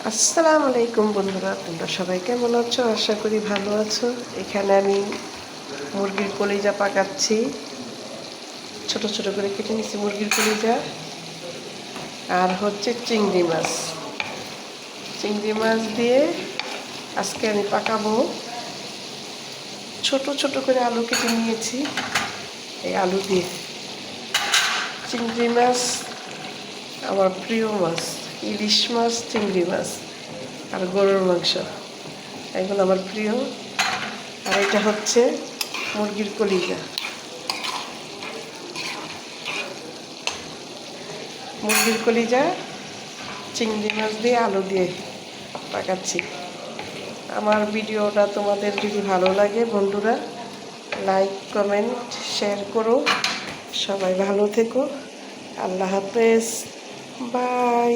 আসসালামু আলাইকুম বন্ধুরা, তোমরা সবাই কেমন আছো? আশা করি ভালো আছো। এখানে আমি মুরগির কলিজা পাকাচ্ছি। ছোট ছোট করে কেটে নিচ্ছি মুরগির কলিজা। আর হচ্ছে চিংড়ি মাছ। চিংড়ি মাছ দিয়ে আজকে আমি পাকাবো। ছোট ছোট করে আলু কেটে নিয়েছি। এই আলু দিয়ে চিংড়ি মাছ আমার প্রিয় মাছ। ইলিশ মাছ, চিংড়ি মাছ আর গরুর মাংস, এগুলো আমার প্রিয়। আর এটা হচ্ছে মুরগির কলিজা। মুরগির কলিজা চিংড়ি মাছ দিয়ে আলু দিয়ে পাকাচ্ছি। আমার ভিডিওটা তোমাদের যদি ভালো লাগে বন্ধুরা, লাইক কমেন্ট শেয়ার করো। সবাই ভালো থেকো। আল্লাহ হাফেজ, বাই।